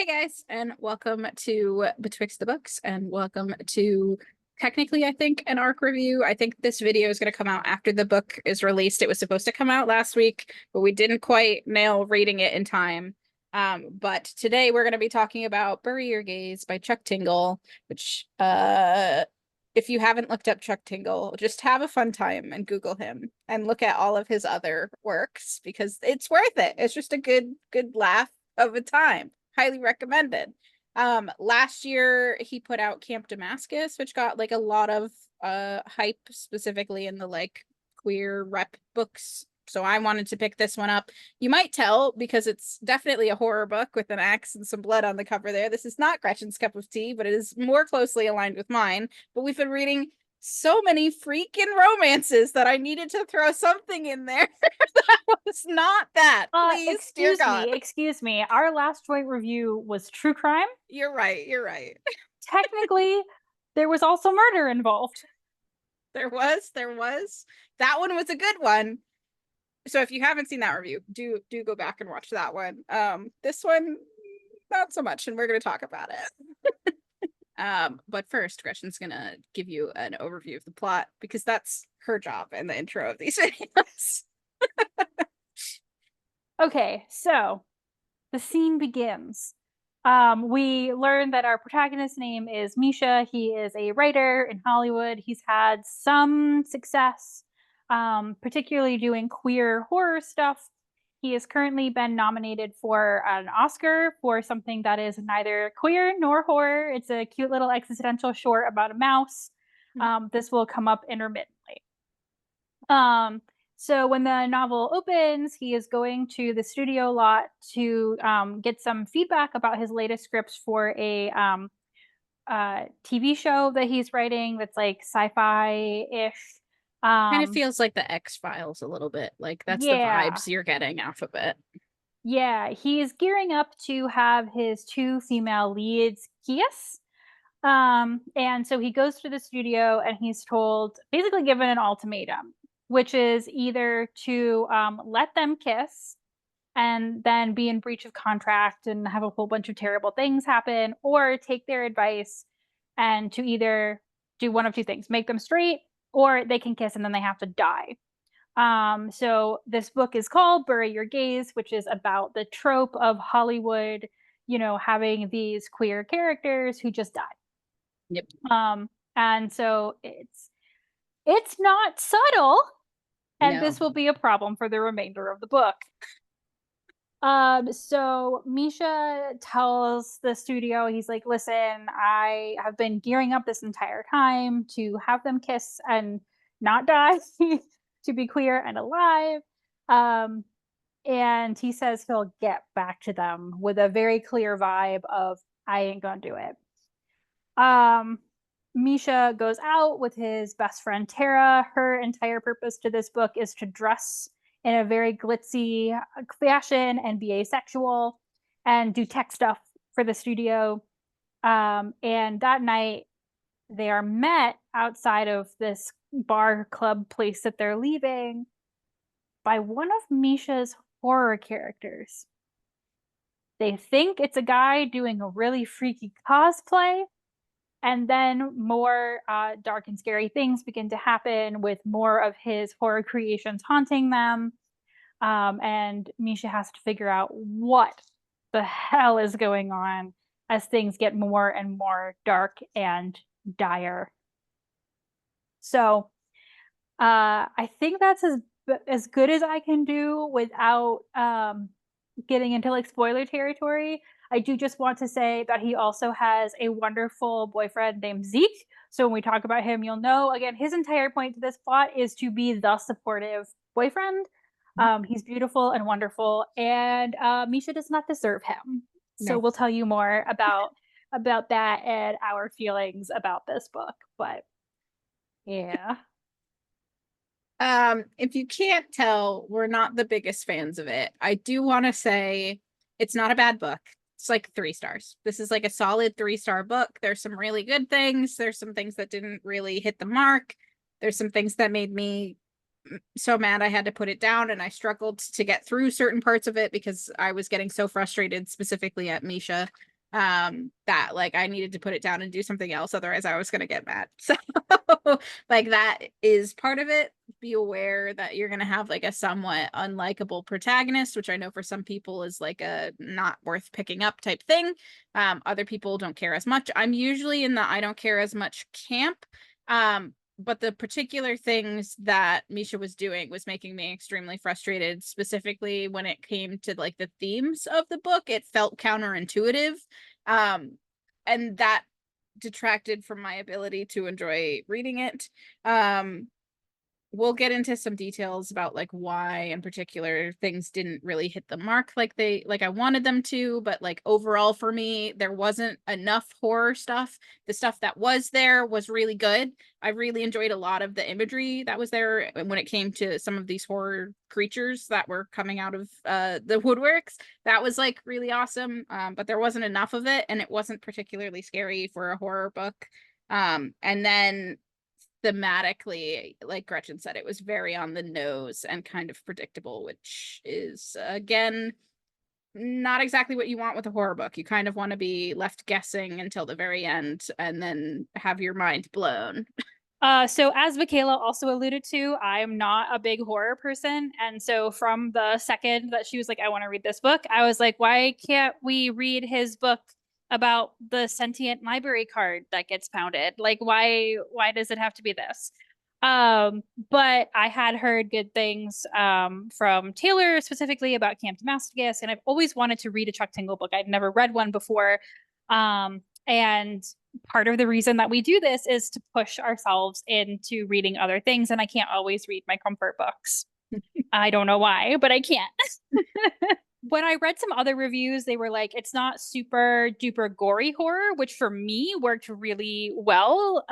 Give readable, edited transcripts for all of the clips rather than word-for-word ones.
guys, and welcome to Betwixt the Books, and welcome to technically, I think, an arc review. I think this video is going to come out after the book is released. It was supposed to come out last week, but we didn't quite nail reading it in time. But today we're going to be talking about Bury Your Gaze by Chuck Tingle, which, if you haven't looked up Chuck Tingle, just have a fun time and Google him and look at all of his other works because it's worth it. It's just a good laugh of a time. Highly recommended. Last year he put out Camp Damascus, which got like a lot of hype, specifically in the like queer rep books. So I wanted to pick this one up. You might tell because it's definitely a horror book with an axe and some blood on the cover there. This is not Gretchen's cup of tea, but it is more closely aligned with mine. But we've been reading so many freaking romances that I needed to throw something in there that was not that. Please, dear God. Excuse me. Our last joint review was true crime. You're right. Technically, there was also murder involved. There was. That one was a good one. So if you haven't seen that review, do go back and watch that one. This one, not so much, and we're going to talk about it. But first, Gretchen's gonna give you an overview of the plot because that's her job in the intro of these videos. Okay, so the scene begins. We learn that our protagonist's name is Misha. He is a writer in Hollywood. He's had some success, particularly doing queer horror stuff. He has currently been nominated for an Oscar for something that is neither queer nor horror. It's a cute little existential short about a mouse. This will come up intermittently. So when the novel opens, he is going to the studio lot to get some feedback about his latest scripts for a TV show that he's writing that's like sci-fi-ish. Kind of feels like the X-Files a little bit. Like that's the vibes you're getting off of it. Yeah, he is gearing up to have his two female leads kiss. And so he goes to the studio and he's told, basically given an ultimatum, which is either to let them kiss and then be in breach of contract and have a whole bunch of terrible things happen, or take their advice and to either do one of two things, make them straight, or they can kiss and then they have to die. So this book is called Bury Your Gaze, which is about the trope of Hollywood, having these queer characters who just die. Yep. And so it's not subtle, and this will be a problem for the remainder of the book. So Misha tells the studio, he's like, listen, I have been gearing up this entire time to have them kiss and not die, to be queer and alive. And he says he'll get back to them with a very clear vibe of, I ain't gonna do it. Misha goes out with his best friend Tara. Her entire purpose to this book is to dress in a very glitzy fashion and be asexual and do tech stuff for the studio. And that night, they are met outside of this bar club place that they're leaving by one of Misha's horror characters. They think it's a guy doing a really freaky cosplay. And then more dark and scary things begin to happen with more of his horror creations haunting them. And Misha has to figure out what the hell is going on as things get more and more dark and dire. So I think that's as good as I can do without getting into like spoiler territory. I do just want to say that he also has a wonderful boyfriend named Zeke. So when we talk about him, you'll know, again, his entire point to this plot is to be the supportive boyfriend. He's beautiful and wonderful, and Misha does not deserve him. So we'll tell you more about that and our feelings about this book. But yeah. If you can't tell, we're not the biggest fans of it. I do want to say it's not a bad book. It's like 3 stars. This is like a solid 3-star book. There's some really good things. There's some things that didn't really hit the mark. There's some things that made me so mad I had to put it down, and I struggled to get through certain parts of it because I was getting so frustrated specifically at Misha. that like I needed to put it down and do something else, otherwise I was gonna get mad. So like that is part of it. Be aware that you're gonna have like a somewhat unlikable protagonist, which I know for some people is like a not worth picking up type thing. Other people don't care as much. I'm usually in the I don't care as much camp. But the particular things that Misha was doing was making me extremely frustrated, specifically when it came to like the themes of the book. It felt counterintuitive. And that detracted from my ability to enjoy reading it. We'll get into some details about like why in particular things didn't really hit the mark like I wanted them to, but like overall for me there wasn't enough horror stuff. The stuff that was there was really good. I really enjoyed a lot of the imagery that was there when it came to some of these horror creatures that were coming out of the woodworks. That was like really awesome, but there wasn't enough of it, and it wasn't particularly scary for a horror book. And then thematically, like Gretchen said, it was very on the nose and kind of predictable, which is again not exactly what you want with a horror book. You kind of want to be left guessing until the very end and then have your mind blown. So as Michaela also alluded to, I'm not a big horror person. And so from the second that she was like, I want to read this book, I was like, why can't we read his book about the sentient library card that gets pounded? Like, why does it have to be this? But I had heard good things from Taylor specifically about Camp Damascus, and I've always wanted to read a Chuck Tingle book. I'd never read one before. And part of the reason that we do this is to push ourselves into reading other things, and I can't always read my comfort books. I don't know why, but I can't. When I read some other reviews, they were like, it's not super duper gory horror, which for me worked really well.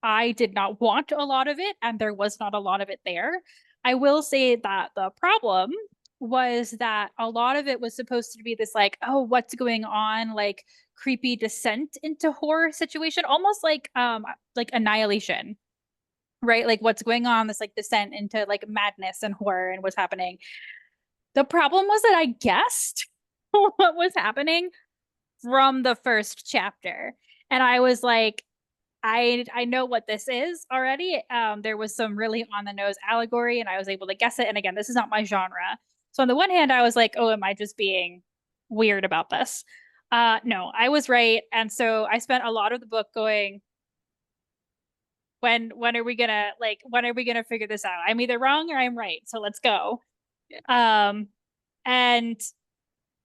I did not want a lot of it, and there was not a lot of it there. I will say that the problem was that a lot of it was supposed to be this like, oh, what's going on? Like creepy descent into horror situation, almost like Annihilation, right? Like what's going on, this like descent into like madness and horror and what's happening. The problem was that I guessed what was happening from the first chapter. And I was like, I know what this is already. There was some really on the nose allegory, and I was able to guess it. And again, this is not my genre. So on the one hand, I was like, oh, am I just being weird about this? No, I was right. And so I spent a lot of the book going, when are we gonna figure this out? I'm either wrong or I'm right. So let's go. And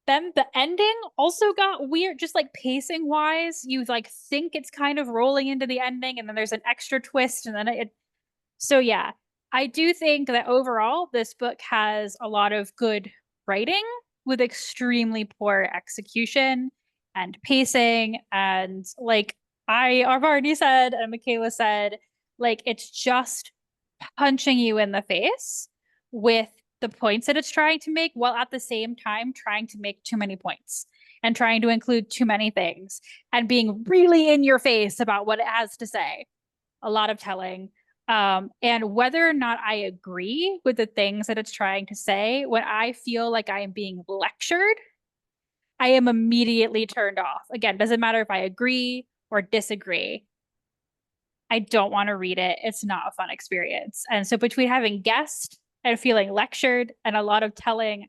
then the ending also got weird, just like pacing wise. You like think it's kind of rolling into the ending, and then there's an extra twist, and then so yeah, I do think that overall this book has a lot of good writing with extremely poor execution and pacing. And like I've already said, and Michaela said, like it's just punching you in the face with the points that it's trying to make, while at the same time trying to make too many points and trying to include too many things and being really in your face about what it has to say. A lot of telling. And whether or not I agree with the things that it's trying to say, when I feel like I am being lectured, I am immediately turned off. Again, doesn't matter if I agree or disagree. I don't want to read it. It's not a fun experience. And so between having guessed and feeling lectured and a lot of telling,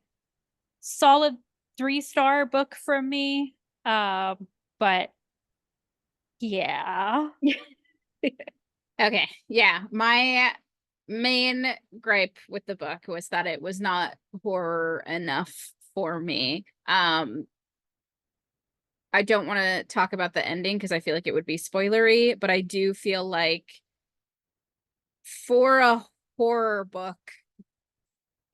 solid 3-star book from me. But yeah. Okay, yeah. My main gripe with the book was that it was not horror enough for me. I don't want to talk about the ending because I feel like it would be spoilery, but I do feel like for a horror book,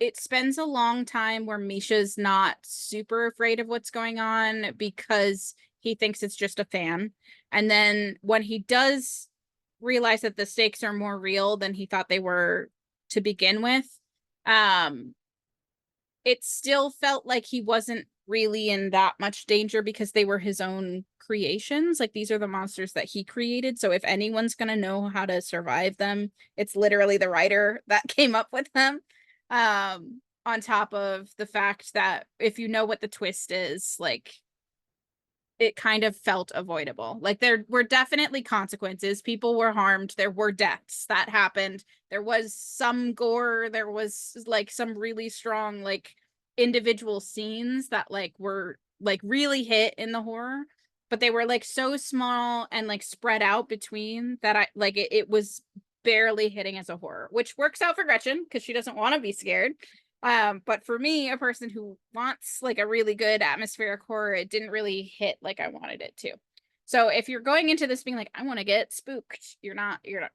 it spends a long time where Misha's not super afraid of what's going on because he thinks it's just a fan. And then when he does realize that the stakes are more real than he thought they were to begin with, it still felt like he wasn't really in that much danger because they were his own creations. Like these are the monsters that he created. So if anyone's going to know how to survive them, it's literally the writer that came up with them. On top of the fact that if you know what the twist is, like it kind of felt avoidable. Like there were definitely consequences. People were harmed. There were deaths that happened. There was some gore. There was like some really strong like individual scenes that like were like really hit in the horror, but they were like so small and like spread out between that I like it was barely hitting as a horror, which works out for Gretchen because she doesn't want to be scared. But for me, a person who wants like a really good atmospheric horror, it didn't really hit like I wanted it to. So if you're going into this being like, I want to get spooked, you're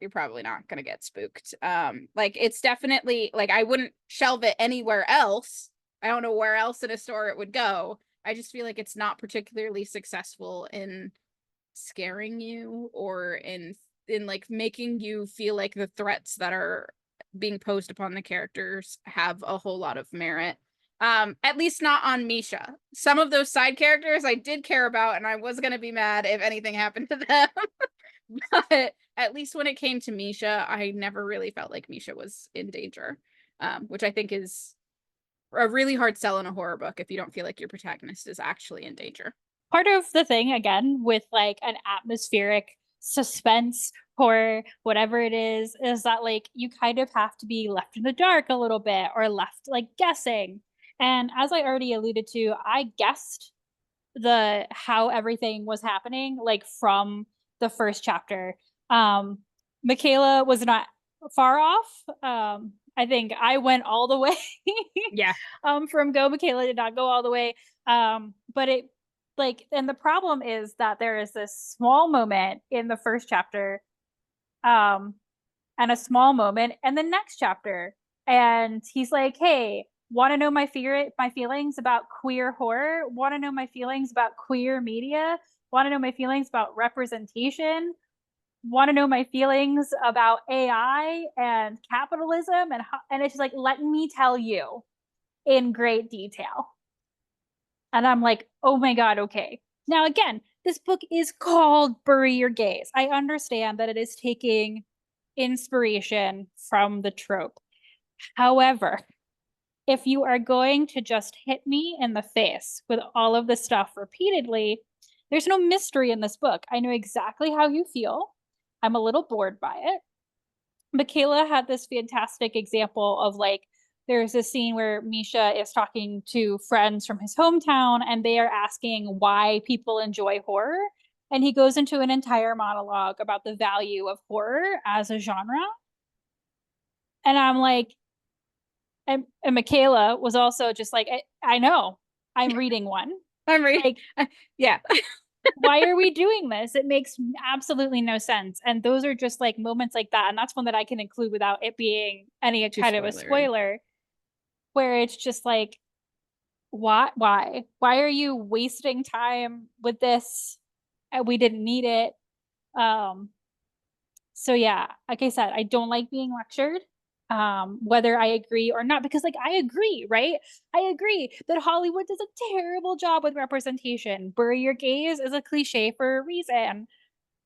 probably not gonna get spooked. Like it's definitely like I wouldn't shelve it anywhere else. I don't know where else in a store it would go. I just feel like it's not particularly successful in scaring you or in like making you feel like the threats that are being posed upon the characters have a whole lot of merit. At least not on Misha. Some of those side characters I did care about, and I was gonna be mad if anything happened to them. But at least when it came to Misha, I never really felt like Misha was in danger. Which I think is a really hard sell in a horror book if you don't feel like your protagonist is actually in danger. Part of the thing, again, with like an atmospheric suspense horror, whatever it is that like you kind of have to be left in the dark a little bit or left like guessing. And as I already alluded to, I guessed the how everything was happening like from the first chapter. Michaela was not far off. I think I went all the way. Yeah. From go. Michaela did not go all the way. But it like, and the problem is that there is this small moment in the first chapter, um, and a small moment in the next chapter. And he's like, hey, want to know my feelings about queer horror? Want to know my feelings about queer media? Want to know my feelings about representation? Want to know my feelings about AI and capitalism? And it's just like, let me tell you in great detail. And I'm like, oh my God, okay. Now, again, this book is called Bury Your Gaze. I understand that it is taking inspiration from the trope. However, if you are going to just hit me in the face with all of this stuff repeatedly, there's no mystery in this book. I know exactly how you feel. I'm a little bored by it. Michaela had this fantastic example of like, there's a scene where Misha is talking to friends from his hometown and they are asking why people enjoy horror. And he goes into an entire monologue about the value of horror as a genre. And I'm like, and Michaela was also just like, I know, I'm reading one. I'm reading. Like, yeah. why are we doing this? It makes absolutely no sense. And those are just like moments like that. And that's one that I can include without it being any kind of a spoiler, where it's just like, why are you wasting time with this? We didn't need it. So yeah, like I said, I don't like being lectured, whether I agree or not, because like I agree, right? I agree that Hollywood does a terrible job with representation. Bury your gaze is a cliche for a reason.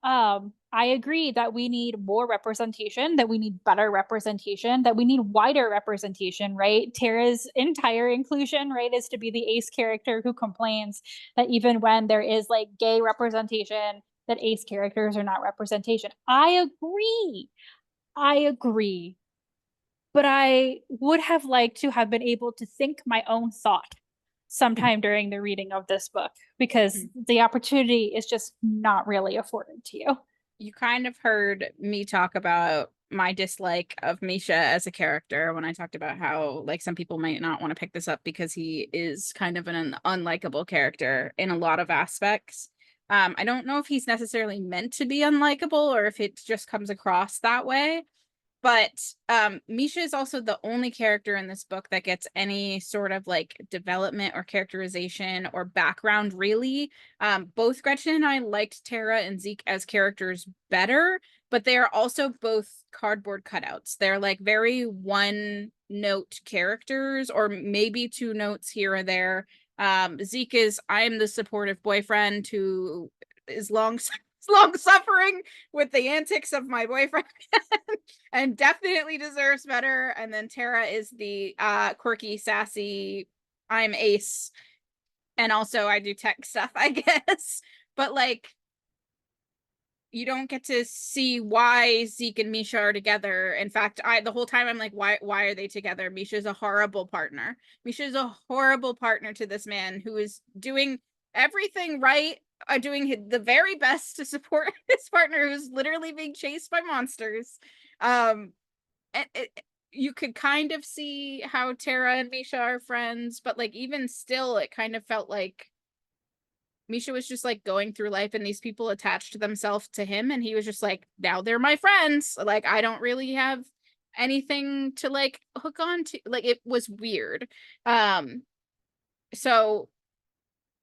I agree that we need more representation, that we need better representation, that we need wider representation, right? Tara's entire inclusion, right, is to be the ace character who complains that even when there is like gay representation, that ace characters are not representation. I agree. I agree. But I would have liked to have been able to think my own thought sometime during the reading of this book because the opportunity is just not really afforded to you. You kind of heard me talk about my dislike of Misha as a character when I talked about how like some people might not want to pick this up because he is kind of an unlikable character in a lot of aspects. I don't know if he's necessarily meant to be unlikable or if it just comes across that way. But Misha is also the only character in this book that gets any sort of like development or characterization or background, really. Both Gretchen and I liked Tara and Zeke as characters better, but they are also both cardboard cutouts. They're like very one note characters, or maybe two notes here or there. Zeke is, I'm the supportive boyfriend who is long suffering with the antics of my boyfriend and definitely deserves better. And then Tara is the quirky, sassy, I'm ace And also I do tech stuff, I guess. But like, you don't get to see why Zeke and Misha are together. In fact, the whole time I'm like, why are they together? Misha's a horrible partner. Misha's a horrible partner to this man who is doing everything right, doing the very best to support his partner who's literally being chased by monsters. And you could kind of see how Tara and Misha are friends, but like even still, it kind of felt like Misha was just like going through life and these people attached themselves to him and he was just like, now they're my friends. Like, I don't really have anything to like hook on to. Like, it was weird. So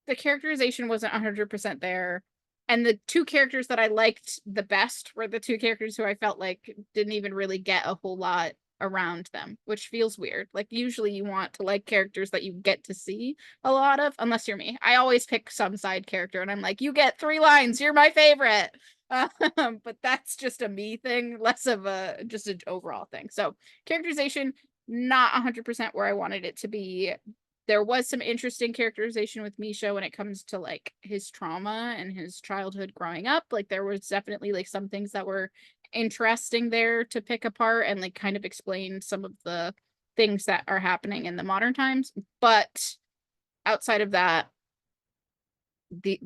the characterization wasn't 100% there. And the two characters that I liked the best were the two characters who I felt like didn't even really get a whole lot around them, which feels weird. Like usually you want to like characters that you get to see a lot of, unless you're me. I always pick some side character and I'm like, you get 3 lines, you're my favorite. But that's just a me thing, less of a just an overall thing. So characterization, not 100% where I wanted it to be. There was some interesting characterization with Misha when it comes to like his trauma and his childhood growing up. Like there was definitely like some things that were interesting there to pick apart and like kind of explain some of the things that are happening in the modern times. But outside of that, they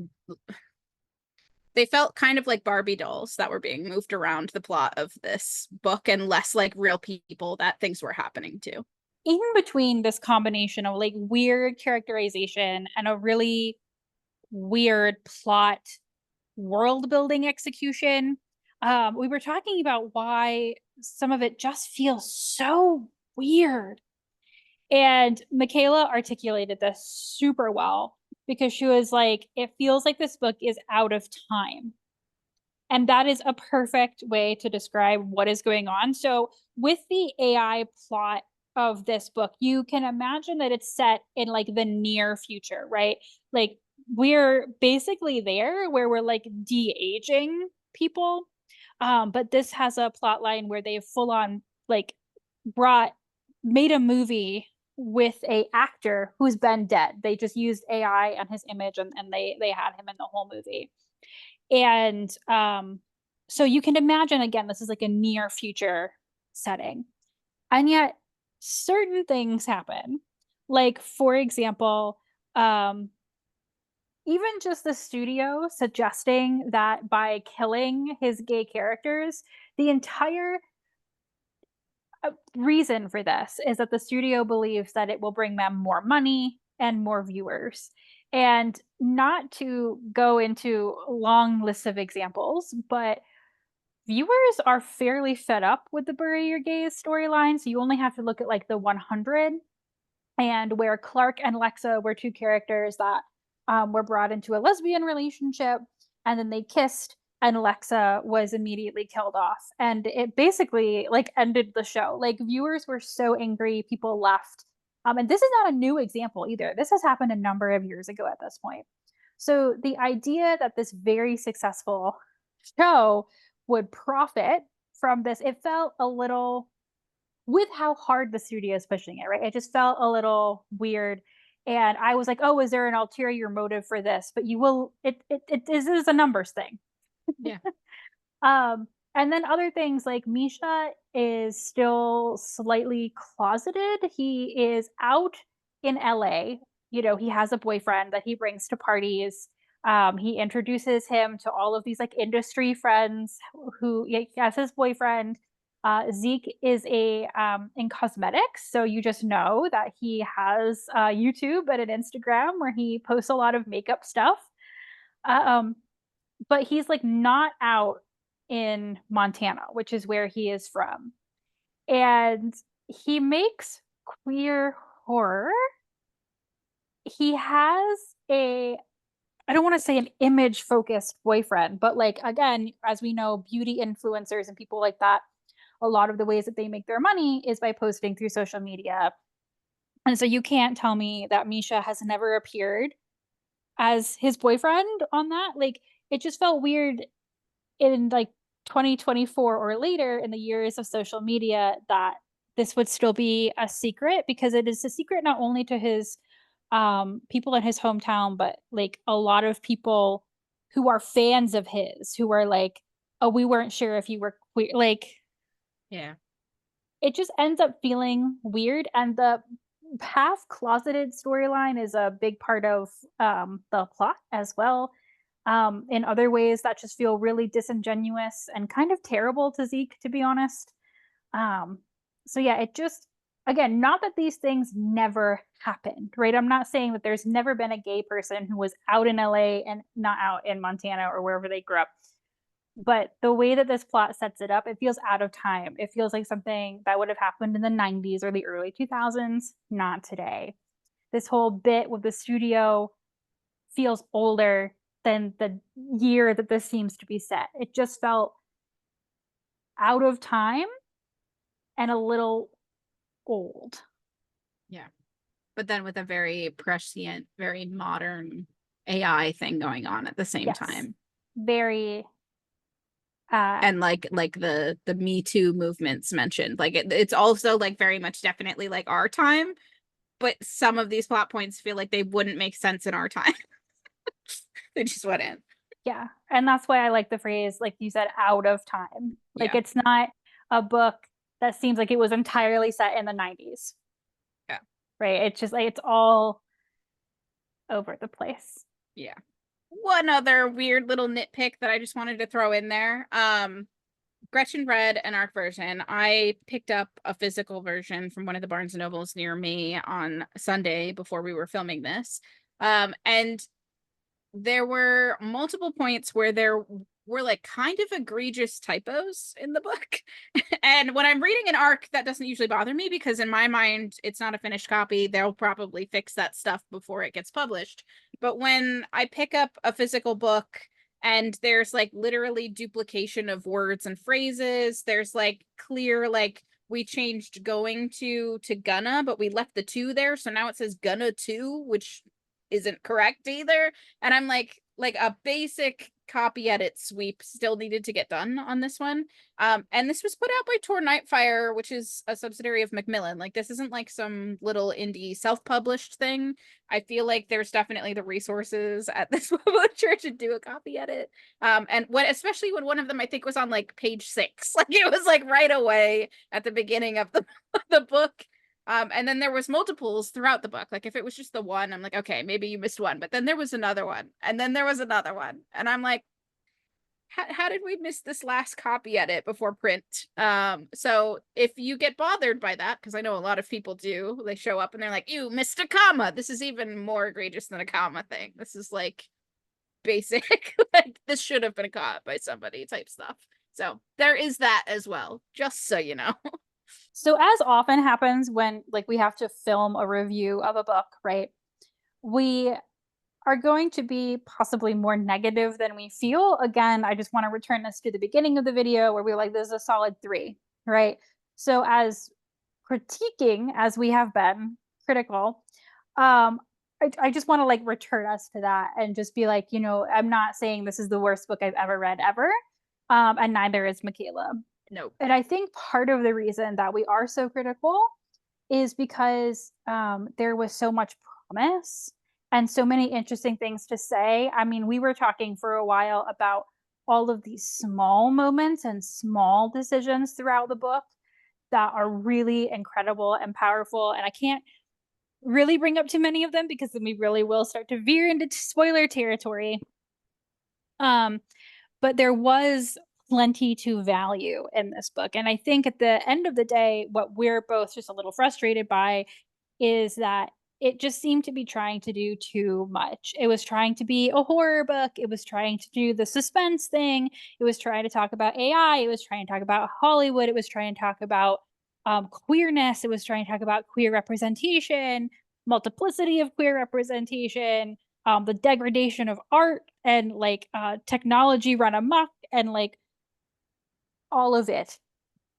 felt kind of like Barbie dolls that were being moved around the plot of this book and less like real people that things were happening to. In between this combination of like weird characterization and a really weird plot world building execution, we were talking about why some of it just feels so weird. And Michaela articulated this super well because she was like, it feels like this book is out of time. And that is a perfect way to describe what is going on. So, with the AI plot of this book, you can imagine that it's set in like the near future, right? Like, we're basically there where we're like de-aging people. But this has a plot line where they've full on like made a movie with a actor who's been dead. They just used AI and his image and they had him in the whole movie. And so you can imagine, again, this is like a near future setting. And yet, certain things happen. Like, for example, even just the studio suggesting that by killing his gay characters, the entire reason for this is that the studio believes that it will bring them more money and more viewers. And not to go into long lists of examples, but viewers are fairly fed up with the Bury Your Gays storyline. So you only have to look at like the 100 and where Clark and Lexa were two characters that were brought into a lesbian relationship and then they kissed and Lexa was immediately killed off. And it basically like ended the show. Like viewers were so angry, people left. And this is not a new example either. This has happened a number of years ago at this point. So the idea that this very successful show would profit from this, it felt a little, with how hard the studio is pushing it, right? It just felt a little weird. And I was like, oh, is there an ulterior motive for this? But you will, it is a numbers thing. Yeah. And then other things like Misha is still slightly closeted. He is out in LA. You know, he has a boyfriend that he brings to parties. He introduces him to all of these like industry friends who he has his boyfriend. Zeke is a in cosmetics, so you just know that he has YouTube and an Instagram where he posts a lot of makeup stuff. Um, but he's like not out in Montana, which is where he is from. And he makes queer horror. He has a, I don't want to say an image focused boyfriend, but like, again, as we know, beauty influencers and people like that, a lot of the ways that they make their money is by posting through social media. And so you can't tell me that Misha has never appeared as his boyfriend on that. Like, it just felt weird in like 2024 or later in the years of social media that this would still be a secret because it is a secret not only to his people in his hometown, but like a lot of people who are fans of his, who are like, oh, we weren't sure if you were queer. Like, Yeah. it just ends up feeling weird. And the half closeted storyline is a big part of the plot as well. In other ways that just feel really disingenuous and kind of terrible to Zeke, to be honest. Um, so yeah, it just, again, not that these things never happened, right? I'm not saying that there's never been a gay person who was out in LA and not out in Montana or wherever they grew up. But the way that this plot sets it up, it feels out of time. It feels like something that would have happened in the 90s or the early 2000s, not today. This whole bit with the studio feels older than the year that this seems to be set. It just felt out of time and a little old. Yeah. But then with a very prescient, very modern AI thing going on at the same Yes. time. Very And like the Me Too movements mentioned. Like it's also like very much definitely like our time, but some of these plot points feel like they wouldn't make sense in our time. They just wouldn't. yeah. And that's why I like the phrase, like you said, out of time. Like Yeah. it's not a book that seems like it was entirely set in the 90s. Yeah. Right? It's just like it's all over the place. Yeah. One other weird little nitpick that I just wanted to throw in there. Gretchen read an ARC version. I picked up a physical version from one of the Barnes and Nobles near me on Sunday before we were filming this. And there were multiple points where there were like kind of egregious typos in the book. And when I'm reading an ARC, that doesn't usually bother me because in my mind, it's not a finished copy. They'll probably fix that stuff before it gets published. But when I pick up a physical book and there's like literally duplication of words and phrases, there's like clear, like we changed going to gonna, but we left the two there. So now it says gonna to, which isn't correct either. And I'm like a basic copy edit sweep still needed to get done on this one. And this was put out by Tor Nightfire, which is a subsidiary of Macmillan. Like this isn't like some little indie self-published thing. I feel like there's definitely the resources at this publisher to do a copy edit. And when especially when one of them I think was on like page 6. Like it was like right away at the beginning of the book. And then there was multiples throughout the book. Like if it was just the one, I'm like, okay, maybe you missed one. But then there was another one, and then there was another one, and I'm like, how did we miss this last copy edit before print? So if you get bothered by that, because I know a lot of people do, they show up and they're like, you missed a comma. This is even more egregious than a comma thing. This is like basic, like this should have been caught by somebody type stuff. So there is that as well, just so you know. So as often happens when like we have to film a review of a book, right? We are going to be possibly more negative than we feel. Again, I just want to return us to the beginning of the video where we were like, this is a solid 3, right? So as critiquing as we have been critical, I just want to like return us to that and just be like, you know, I'm not saying this is the worst book I've ever read ever. And neither is Michaela. Nope. And I think part of the reason that we are so critical is because there was so much promise and so many interesting things to say. I mean, we were talking for a while about all of these small moments and small decisions throughout the book that are really incredible and powerful. And I can't really bring up too many of them because then we really will start to veer into spoiler territory. But there was plenty to value in this book. And I think at the end of the day, what we're both just a little frustrated by is that it just seemed to be trying to do too much. It was trying to be a horror book. It was trying to do the suspense thing. It was trying to talk about AI. It was trying to talk about Hollywood. It was trying to talk about queerness. It was trying to talk about queer representation, multiplicity of queer representation, the degradation of art and like technology run amok and like all of it.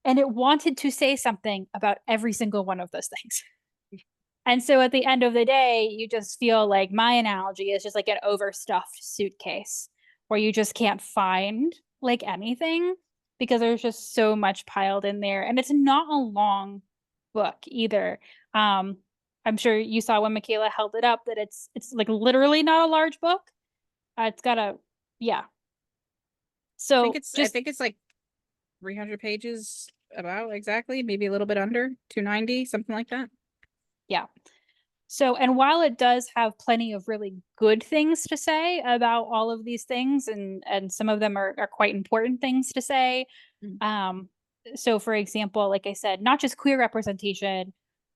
And it wanted to say something about every single one of those things. And so at the end of the day, you just feel like my analogy is just like an overstuffed suitcase where you just can't find like anything because there's just so much piled in there. And it's not a long book either. I'm sure you saw when Michaela held it up that it's like literally not a large book. It's got a, yeah. So I just, think it's like 300 pages, about exactly, maybe a little bit under 290, something like that. yeah. So, and while it does have plenty of really good things to say about all of these things, and some of them are quite important things to say. Mm. Um, so for example, like I said, not just queer representation,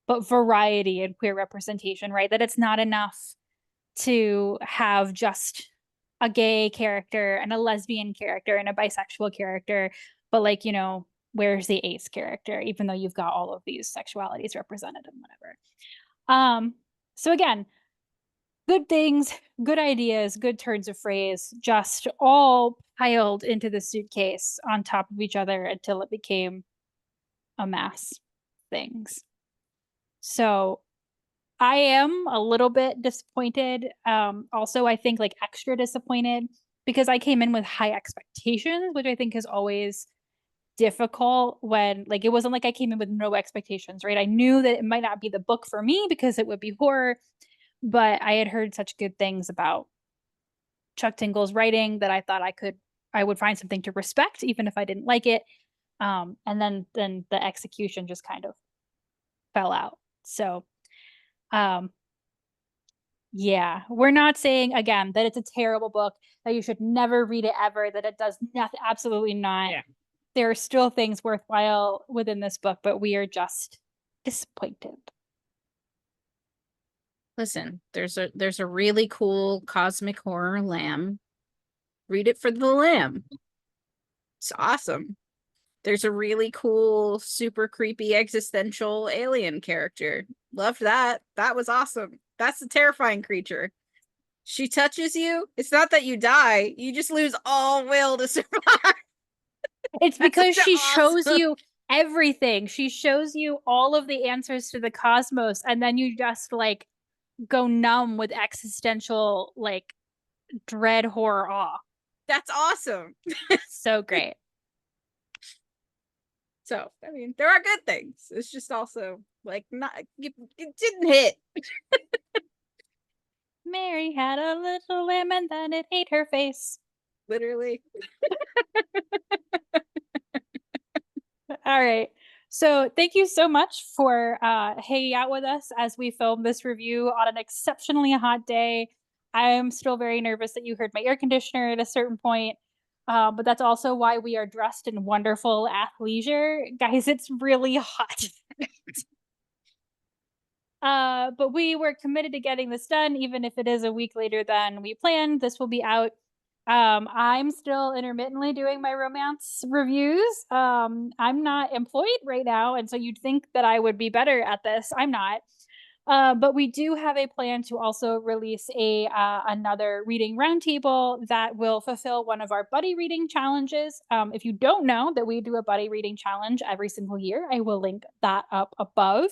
but variety in queer representation, right? That it's not enough to have just a gay character and a lesbian character and a bisexual character, but like, where's the ace character, even though you've got all of these sexualities represented and whatever. So again, good things, good ideas, good turns of phrase, just all piled into the suitcase on top of each other until it became a mass things. So I am a little bit disappointed. Also, I think like extra disappointed because I came in with high expectations, which I think is always difficult when like it wasn't like I came in with no expectations, right? I knew that it might not be the book for me because it would be horror, but I had heard such good things about Chuck Tingle's writing that I thought I would find something to respect even if I didn't like it. And then the execution just kind of fell out. So um yeah, we're not saying again that it's a terrible book, that you should never read it ever, that it does nothing, absolutely not. Yeah. There are still things worthwhile within this book, but we are just disappointed. Listen, there's a really cool cosmic horror lamb. Read it for the lamb. It's awesome. There's a really cool, super creepy existential alien character. Loved that. That was awesome. That's a terrifying creature. She touches you. It's not that you die. You just lose all will to survive. It's That's because she shows awesome. you everything. She shows you all of the answers to the cosmos, and then you just like go numb with existential like dread, horror, awe. That's awesome. So great. So, I mean, there are good things. It's just also like not it didn't hit. Mary had a little lamb and then it ate her face. Literally. All right. So thank you so much for hanging out with us as we film this review on an exceptionally hot day. I am still very nervous that you heard my air conditioner at a certain point. But that's also why we are dressed in wonderful athleisure. Guys, it's really hot. But we were committed to getting this done, even if it is a week later than we planned. This will be out. I'm still intermittently doing my romance reviews. I'm not employed right now, and so you'd think that I would be better at this. I'm not. But we do have a plan to also release a another reading roundtable that will fulfill one of our buddy reading challenges. If you don't know that we do a buddy reading challenge every single year, I will link that up above.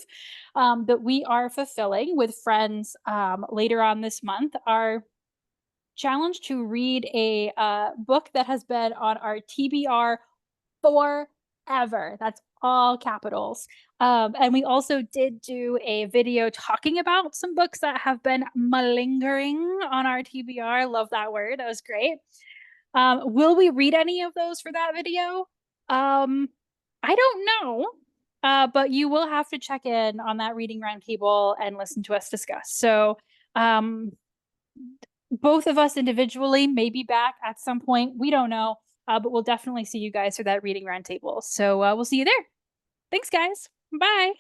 That we are fulfilling with friends later on this month. Our challenge to read a book that has been on our TBR forever. That's all capitals. And we also did do a video talking about some books that have been malingering on our TBR. Love that word. That was great. Will we read any of those for that video? I don't know. But you will have to check in on that reading roundtable and listen to us discuss. So, both of us individually may be back at some point. We don't know, but we'll definitely see you guys for that reading roundtable. So we'll see you there. Thanks, guys. Bye.